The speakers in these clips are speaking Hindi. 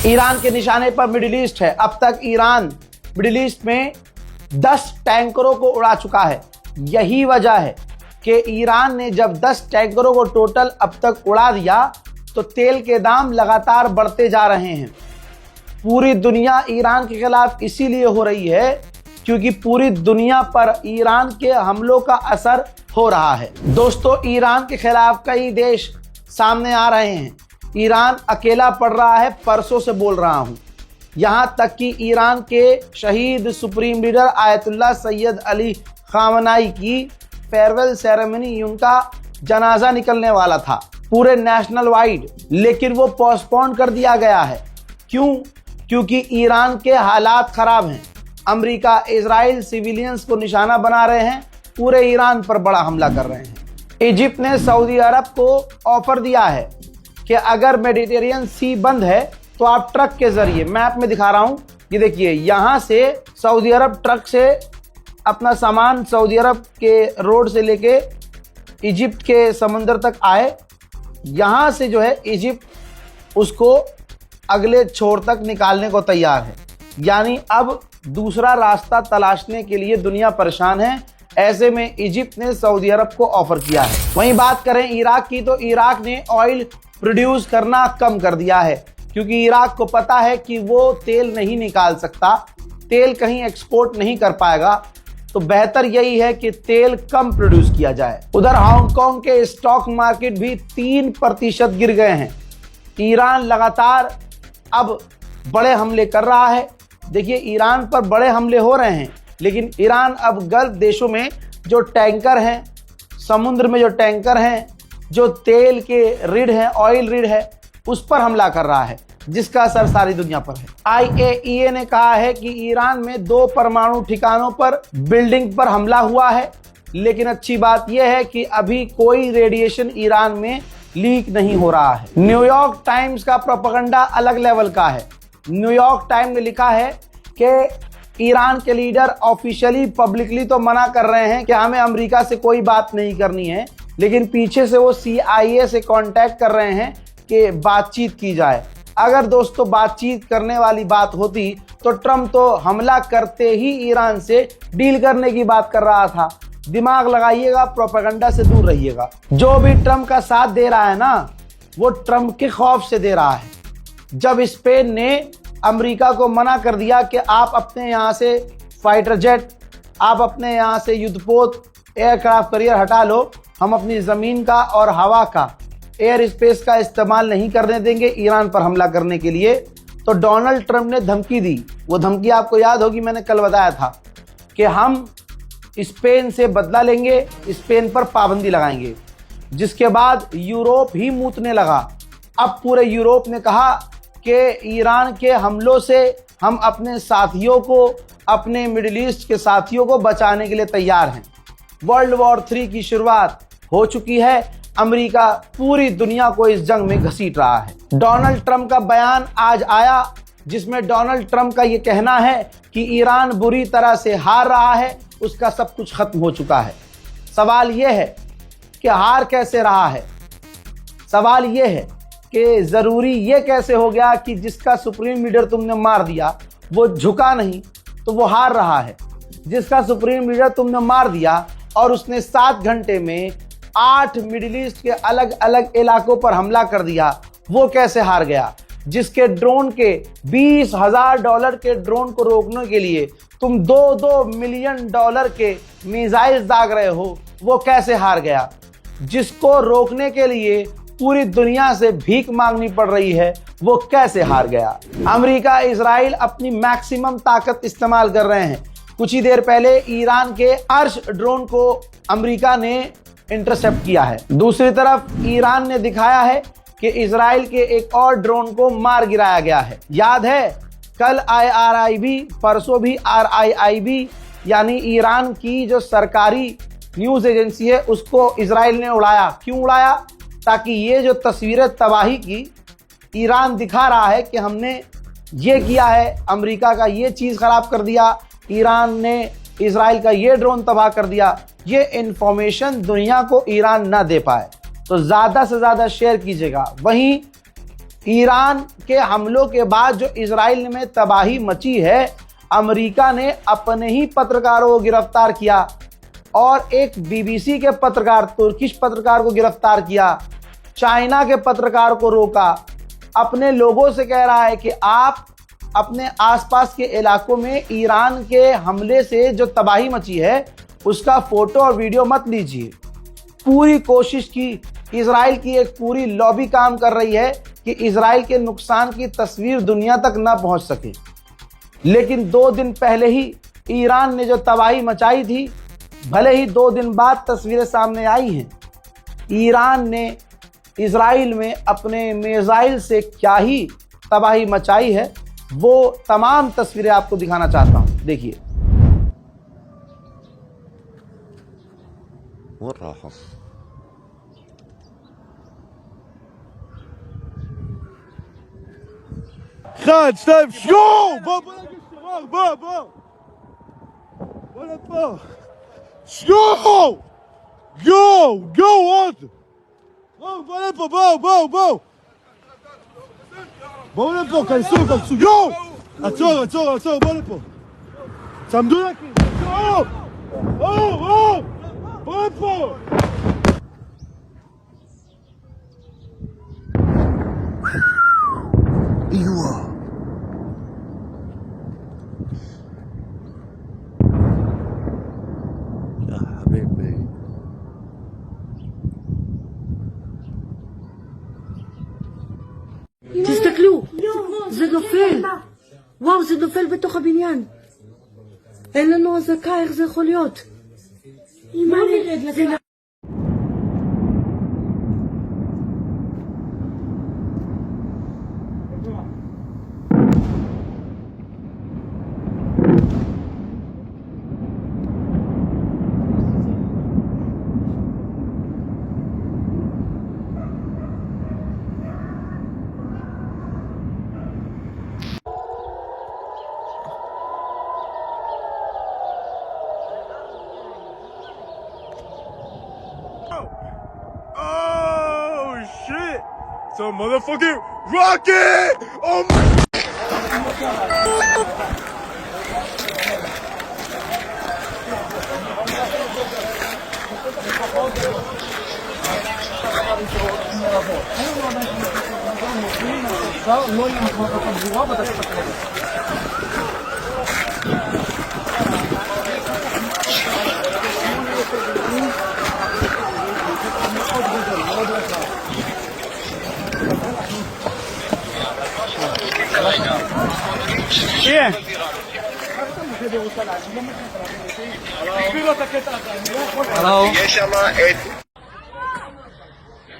ईरान के निशाने पर मिडिल ईस्ट है। अब तक ईरान मिडिल ईस्ट में 10 टैंकरों को उड़ा चुका है। यही वजह है कि ईरान ने जब 10 टैंकरों को टोटल अब तक उड़ा दिया तो तेल के दाम लगातार बढ़ते जा रहे हैं। पूरी दुनिया ईरान के खिलाफ इसीलिए हो रही है क्योंकि पूरी दुनिया पर ईरान के हमलों का असर हो रहा है। दोस्तों, ईरान के खिलाफ कई देश सामने आ रहे हैं। ईरान अकेला पड़ रहा है, परसों से बोल रहा हूं। यहां तक कि ईरान के शहीद supreme leader Ayatollah Syed Ali खामनाई की फेयरवेल सेरेमनी, उनका जनाजा निकलने वाला था पूरे नेशनल वाइड, लेकिन वो पोस्टपोन कर दिया गया है। क्यों? क्योंकि ईरान के हालात खराब हैं। अमेरिका, इजराइल सिविलियंस को निशाना बना रहे हैं, पूरे ईरान पर बड़ा हमला कर रहे हैं। इजिप्ट ने सऊदी अरब को ऑफर दिया है कि अगर मेडिटेरियन सी बंद है तो आप ट्रक के जरिए, मैप में दिखा रहा हूं, ये देखिए, यहां से सऊदी अरब ट्रक से अपना सामान सऊदी अरब के रोड से लेके इजिप्ट के समुंदर तक आए। यहां से जो है इजिप्ट उसको अगले छोर तक निकालने को तैयार है। यानी अब दूसरा रास्ता तलाशने के लिए दुनिया परेशान है। ऐसे में इजिप्ट ने सऊदी अरब को ऑफर किया है। वहीं बात करें इराक की, तो इराक ने ऑयल प्रोड्यूस करना कम कर दिया है क्योंकि इराक को पता है कि वो तेल नहीं निकाल सकता, तेल कहीं एक्सपोर्ट नहीं कर पाएगा, तो बेहतर यही है कि तेल कम प्रोड्यूस किया जाए। उधर हांगकांग के स्टॉक मार्केट भी 3% गिर गए हैं। ईरान लगातार अब बड़े हमले कर रहा है। देखिए, ईरान पर बड़े हमले हो रहे हैं, लेकिन ईरान अब गल्फ देशों में जो टैंकर हैं, समुद्र में जो टैंकर हैं, जो तेल के रिड हैं, ऑयल रिड है, उस पर हमला कर रहा है, जिसका असर सारी दुनिया पर है। IAEA ने कहा है कि ईरान में 2 परमाणु ठिकानों पर बिल्डिंग पर हमला हुआ है, लेकिन अच्छी बात यह है कि अभी कोई रेडिएशन ईरान में लीक नहीं हो रहा है। न्यूयॉर्क टाइम्स का प्रोपेगेंडा अलग लेवल का है। न्यूयॉर्क टाइम्स ने लिखा है कि ईरान के लीडर ऑफिशियली पब्लिकली तो मना कर रहे हैं कि हमें अमेरिका से कोई बात नहीं करनी है, लेकिन पीछे से वो CIA से कांटेक्ट कर रहे हैं कि बातचीत की जाए। अगर दोस्तों बातचीत करने वाली बात होती तो ट्रम्प तो हमला करते ही ईरान से डील करने की बात कर रहा था। दिमाग लगाइएगा, प्रोपेगेंडा से दूर रहिएगा। जो भी ट्रम्प का साथ दे रहा है ना, वो ट्रम्प के खौफ से दे रहा है। जब स्पेन ने अमेरिका को मना कर दिया कि आप अपने यहाँ से फाइटर जेट, आप अपने यहाँ से युद्धपोत, एयरक्राफ्ट कैरियर हटा लो, हम अपनी ज़मीन का और हवा का, एयर स्पेस का इस्तेमाल नहीं करने देंगे ईरान पर हमला करने के लिए, तो डोनाल्ड ट्रंप ने धमकी दी। वो धमकी आपको याद होगी, मैंने कल बताया था कि हम स्पेन से बदला लेंगे, स्पेन पर पाबंदी लगाएंगे, जिसके बाद यूरोप ही मूतने लगा। अब पूरे यूरोप ने कहा कि ईरान के हमलों से हम अपने साथियों को, अपने मिडिल ईस्ट के साथियों को बचाने के लिए तैयार हैं। वर्ल्ड वॉर 3 की शुरुआत हो चुकी है। अमेरिका पूरी दुनिया को इस जंग में घसीट रहा है। डोनाल्ड ट्रंप का बयान आज आया, जिसमें डोनाल्ड ट्रंप का ये कहना है कि ईरान बुरी तरह से हार रहा है, उसका सब कुछ खत्म हो चुका है। सवाल ये है कि हार कैसे रहा है? सवाल ये है कि ज़रूरी ये कैसे हो गया कि जिसका सुप्रीम लीडर तुमने मार दिया वो झुका नहीं तो वो हार रहा है। जिसका सुप्रीम लीडर तुमने मार दिया और उसने 7 घंटे में 8 मिडिल ईस्ट के अलग अलग इलाकों पर हमला कर दिया, वो कैसे हार गया? जिसके ड्रोन के $20,000 के ड्रोन को रोकने के लिए तुम $2 मिलियन के मिसाइल दाग रहे हो, वो कैसे हार गया? जिसको रोकने के लिए पूरी दुनिया से भीख मांगनी पड़ रही है, वो कैसे हार गया? अमेरिका, इजराइल अपनी मैक्सिमम ताकत इस्तेमाल कर रहे हैं। कुछ ही देर पहले ईरान के अर्श ड्रोन को अमेरिका ने इंटरसेप्ट किया है। दूसरी तरफ ईरान ने दिखाया है कि इजराइल के एक और ड्रोन को मार गिराया गया है। याद है, कल IRIB, परसों भी RIIB, यानी ईरान की जो सरकारी न्यूज एजेंसी है, उसको इजराइल ने उड़ाया। क्यों उड़ाया? ताकि ये जो तस्वीरें तबाही की ईरान दिखा रहा है कि हमने ये किया है, अमेरिका का ये चीज़ ख़राब कर दिया, ईरान ने इजराइल का ये ड्रोन तबाह कर दिया, ये इंफॉर्मेशन दुनिया को ईरान ना दे पाए। तो ज़्यादा से ज़्यादा शेयर कीजिएगा। वहीं ईरान के हमलों के बाद जो इजराइल में तबाही मची है, अमेरिका ने अपने ही पत्रकारों को गिरफ्तार किया और एक बीबीसी के पत्रकार, तुर्किश पत्रकार को गिरफ्तार किया, चाइना के पत्रकार को रोका, अपने लोगों से कह रहा है कि आप अपने आसपास के इलाकों में ईरान के हमले से जो तबाही मची है उसका फोटो और वीडियो मत लीजिए। पूरी कोशिश की, इजराइल की एक पूरी लॉबी काम कर रही है कि इजराइल के नुकसान की तस्वीर दुनिया तक ना पहुंच सके। लेकिन 2 दिन पहले ही ईरान ने जो तबाही मचाई थी, भले ही 2 दिन बाद तस्वीरें सामने आई हैं, ईरान ने इजराइल में अपने मिसाइल से क्या ही तबाही मचाई है, वो तमाम तस्वीरें आपको दिखाना चाहता हूं। देखिए। אחד, שתיים, שואו! בוא נגיד שואו, בוא נפה. שואו! גו, עוד! בוא נפה, בואו! בואו לפה, כנסו, יואו! עצור, בוא לפה. צמדו לכם, בוא לפה! איווה. יא חביבי. תסתכלו, זה נופל. וואו, זה נופל בתוך הבניין. אין לנו אזעקה, איך זה יכול להיות? אמא, זה נפל. Oh shit! It's a motherfucking rocket! Oh my!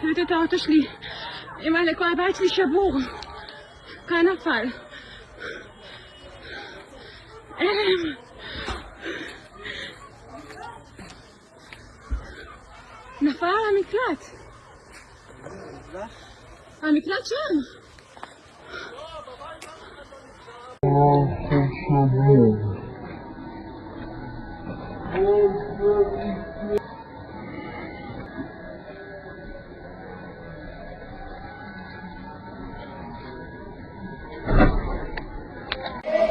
תראו את האוטו שלי. אמא, כל הבית שלי שבור. כאן נפל. אלם. נפל על המקלט. המקלט שם.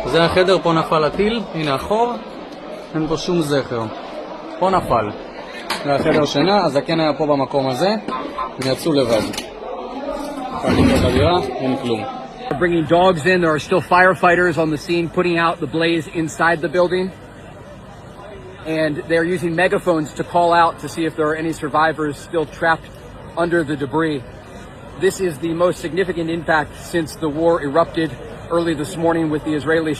זה החדר, פה נפל הטיל, הנה החור, אין פה שום זכר. פה נפל. זה החדר שינה, הזקן היה פה במקום הזה, הם יצאו לבד. אין כלום. They're bringing dogs in. There are still firefighters on the scene putting out the blaze inside the building. And they're using megaphones to call out to see if there are any survivors still trapped under the debris. This is the most significant impact since the war erupted early this morning with the Israelis.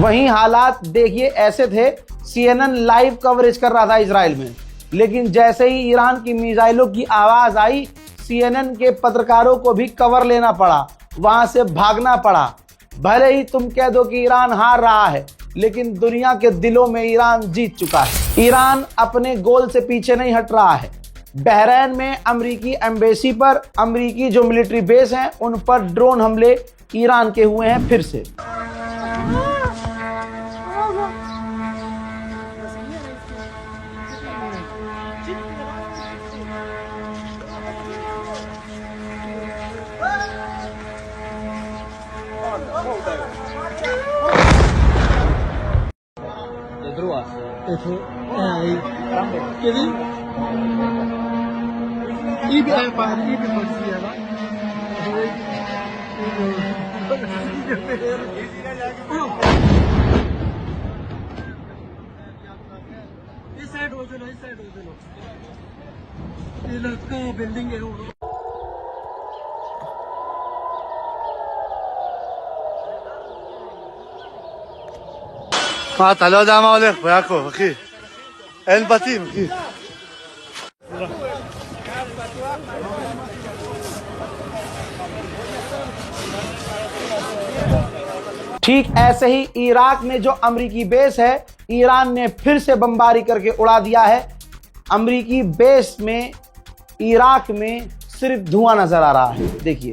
वहीं हालात देखिए ऐसे थे। CNN लाइव कवरेज कर रहा था इजराइल में, लेकिन जैसे ही ईरान की मिसाइलों की आवाज आई, CNN के पत्रकारों को भी कवर लेना पड़ा, वहां से भागना पड़ा। भले ही तुम कह दो कि ईरान हार रहा है, लेकिन दुनिया के दिलों में ईरान जीत चुका है। ईरान अपने गोल से पीछे नहीं हट रहा है। बहरीन में अमेरिकी एम्बेसी पर, अमेरिकी जो मिलिट्री बेस हैं उन पर ड्रोन हमले ईरान के हुए हैं फिर से। מה, אתה לא יודע מה הולך פה, יעקב, אחי. אין בתים, אחי. ठीक ऐसे ही इराक में जो अमेरिकी बेस है, ईरान ने फिर से बमबारी करके उड़ा दिया है। अमेरिकी बेस में इराक में सिर्फ धुआं नजर आ रहा है। देखिए,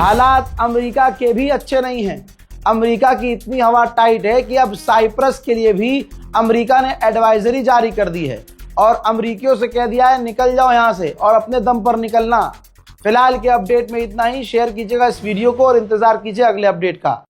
हालात अमेरिका के भी अच्छे नहीं हैं। अमेरिका की इतनी हवा टाइट है कि अब साइप्रस के लिए भी अमेरिका ने एडवाइजरी जारी कर दी है और अमेरिकियों से कह दिया है निकल जाओ यहां से और अपने दम पर निकलना। फिलहाल के अपडेट में इतना ही। शेयर कीजिएगा इस वीडियो को और इंतजार कीजिए अगले अपडेट का।